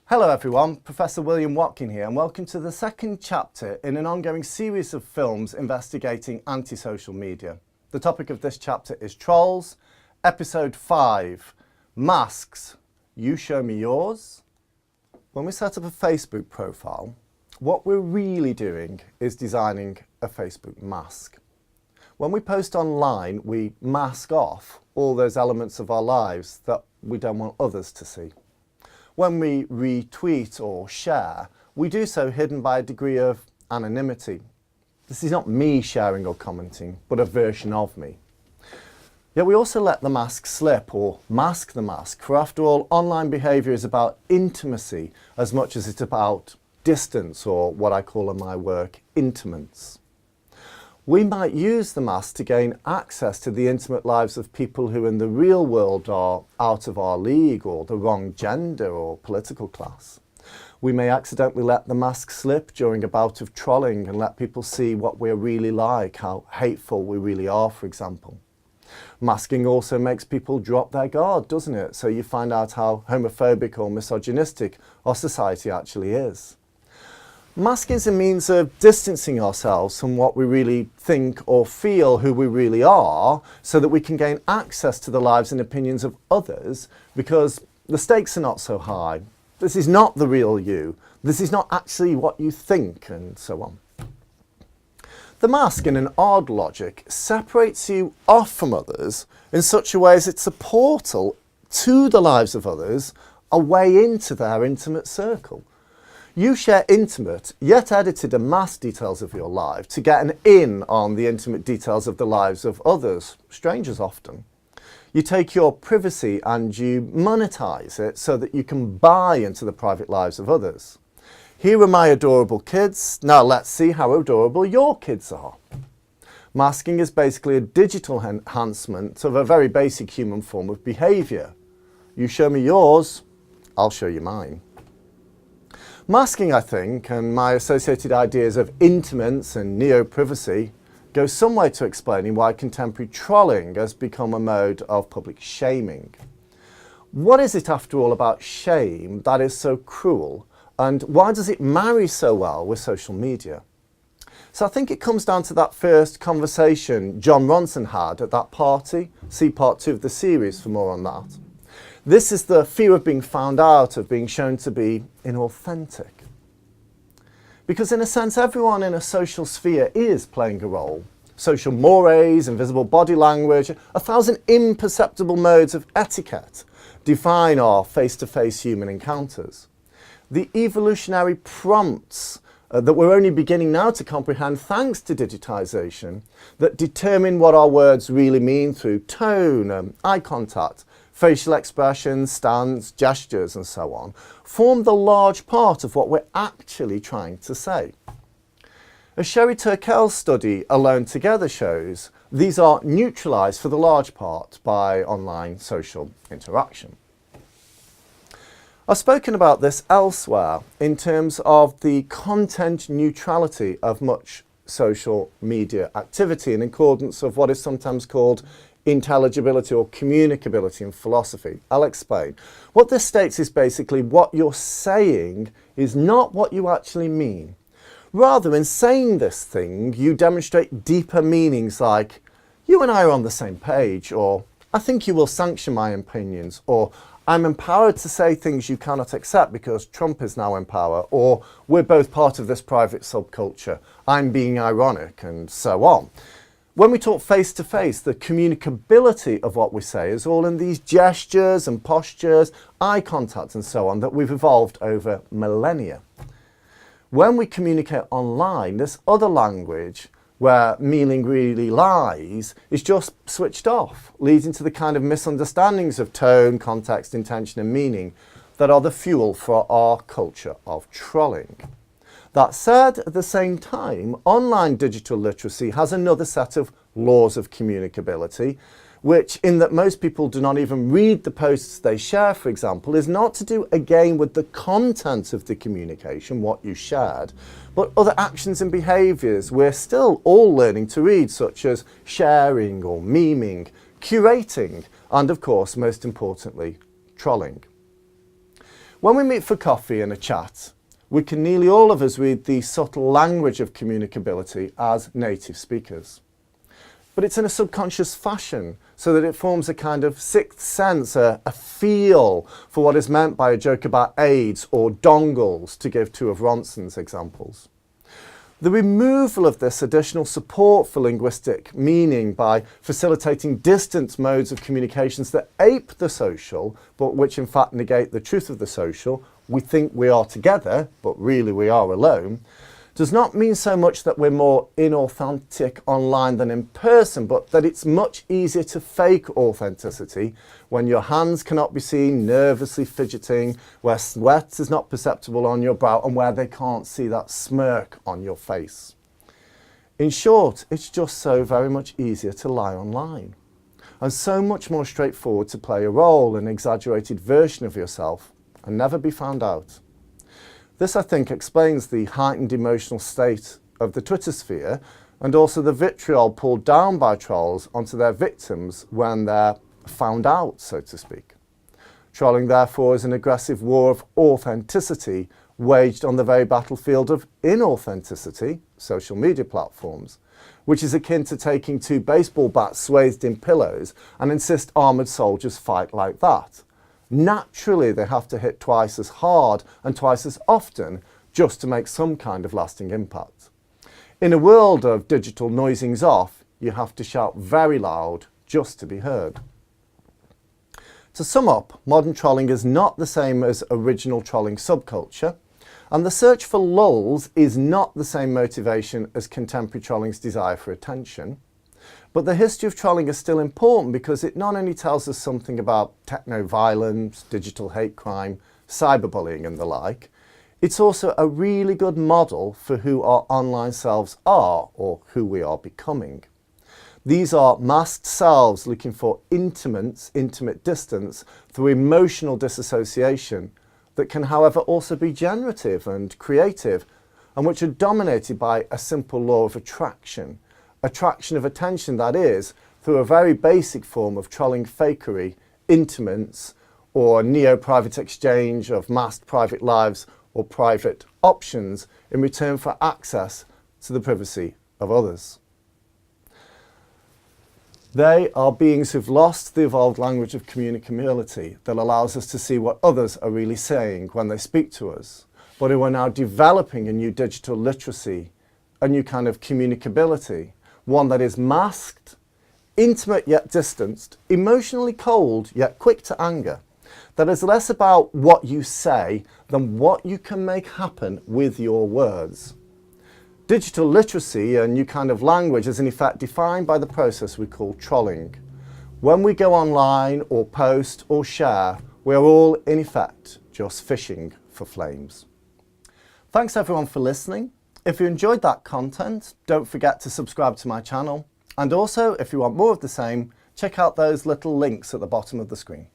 Hello everyone, Professor William Watkin here, and welcome to the second chapter in an ongoing series of films investigating anti-social media. The topic of this chapter is Trolls, Episode 5, Masks, You Show Me Yours. When we set up a Facebook profile, what we're really doing is designing a Facebook mask. When we post online, we mask off all those elements of our lives that we don't want others to see. When we retweet or share, we do so hidden by a degree of anonymity. This is not me sharing or commenting, but a version of me. Yet we also let the mask slip or mask the mask, for after all, online behaviour is about intimacy as much as it's about distance, or what I call in my work, intimates. We might use the mask to gain access to the intimate lives of people who in the real world are out of our league, or the wrong gender or political class. We may accidentally let the mask slip during a bout of trolling and let people see what we're really like, how hateful we really are, for example. Masking also makes people drop their guard, doesn't it? So you find out how homophobic or misogynistic our society actually is. Masking is a means of distancing ourselves from what we really think or feel, who we really are, so that we can gain access to the lives and opinions of others, because the stakes are not so high. This is not the real you. This is not actually what you think, and so on. The mask, in an odd logic, separates you off from others in such a way as it's a portal to the lives of others, a way into their intimate circle. You share intimate, yet edited and masked details of your life to get an in on the intimate details of the lives of others, strangers often. You take your privacy and you monetize it so that you can buy into the private lives of others. Here are my adorable kids, now let's see how adorable your kids are. Masking is basically a digital enhancement of a very basic human form of behaviour. You show me yours, I'll show you mine. Masking, I think, and my associated ideas of intimates and neo-privacy go some way to explaining why contemporary trolling has become a mode of public shaming. What is it, after all, about shame that is so cruel, and why does it marry so well with social media? So I think it comes down to that first conversation Jon Ronson had at that party. See part 2 of the series for more on that. This is the fear of being found out, of being shown to be inauthentic. Because in a sense, everyone in a social sphere is playing a role. Social mores, invisible body language, 1,000 imperceptible modes of etiquette define our face-to-face human encounters. The evolutionary prompts that we're only beginning now to comprehend thanks to digitisation, that determine what our words really mean through tone, eye contact, facial expressions, stance, gestures and so on, form the large part of what we're actually trying to say. As Sherry Turkell's study Alone Together shows, these are neutralised for the large part by online social interaction. I've spoken about this elsewhere in terms of the content neutrality of much social media activity in accordance of what is sometimes called intelligibility or communicability in philosophy. I'll explain. What this states is basically what you're saying is not what you actually mean. Rather, in saying this thing, you demonstrate deeper meanings like, you and I are on the same page, or I think you will sanction my opinions, or I'm empowered to say things you cannot accept because Trump is now in power, or we're both part of this private subculture, I'm being ironic, and so on. When we talk face-to-face, the communicability of what we say is all in these gestures and postures, eye contact and so on that we've evolved over millennia. When we communicate online, this other language where meaning really lies is just switched off, leading to the kind of misunderstandings of tone, context, intention and meaning that are the fuel for our culture of trolling. That said, at the same time, online digital literacy has another set of laws of communicability, which, in that most people do not even read the posts they share, for example, is not to do again with the content of the communication, what you shared, but other actions and behaviours we're still all learning to read, such as sharing or memeing, curating, and of course, most importantly, trolling. When we meet for coffee and a chat, we can nearly all of us read the subtle language of communicability as native speakers. But it's in a subconscious fashion, so that it forms a kind of sixth sense, a feel for what is meant by a joke about AIDS or dongles, to give two of Ronson's examples. The removal of this additional support for linguistic meaning by facilitating distant modes of communications that ape the social, but which in fact negate the truth of the social, we think we are together, but really we are alone, does not mean so much that we're more inauthentic online than in person, but that it's much easier to fake authenticity when your hands cannot be seen nervously fidgeting, where sweat is not perceptible on your brow, and where they can't see that smirk on your face. In short, it's just so very much easier to lie online, and so much more straightforward to play a role, an exaggerated version of yourself, and never be found out. This, I think, explains the heightened emotional state of the Twitter sphere, and also the vitriol pulled down by trolls onto their victims when they're found out, so to speak. Trolling, therefore, is an aggressive war of authenticity waged on the very battlefield of inauthenticity, social media platforms, which is akin to taking two baseball bats swathed in pillows and insist armoured soldiers fight like that. Naturally, they have to hit twice as hard and twice as often just to make some kind of lasting impact. In a world of digital noisings off, you have to shout very loud just to be heard. To sum up, modern trolling is not the same as original trolling subculture, and the search for lulls is not the same motivation as contemporary trolling's desire for attention. But the history of trolling is still important because it not only tells us something about techno-violence, digital hate crime, cyberbullying and the like, it's also a really good model for who our online selves are, or who we are becoming. These are masked selves looking for intimate distance through emotional disassociation that can, however, also be generative and creative, and which are dominated by a simple law of attraction of attention, that is, through a very basic form of trolling fakery, intimates, or neo-private exchange of masked private lives or private options in return for access to the privacy of others. They are beings who've lost the evolved language of communicability that allows us to see what others are really saying when they speak to us, but who are now developing a new digital literacy, a new kind of communicability, one that is masked, intimate yet distanced, emotionally cold yet quick to anger, that is less about what you say than what you can make happen with your words. Digital literacy, a new kind of language, is in effect defined by the process we call trolling. When we go online or post or share, we are all in effect just fishing for flames. Thanks everyone for listening. If you enjoyed that content, don't forget to subscribe to my channel. And also, if you want more of the same, check out those little links at the bottom of the screen.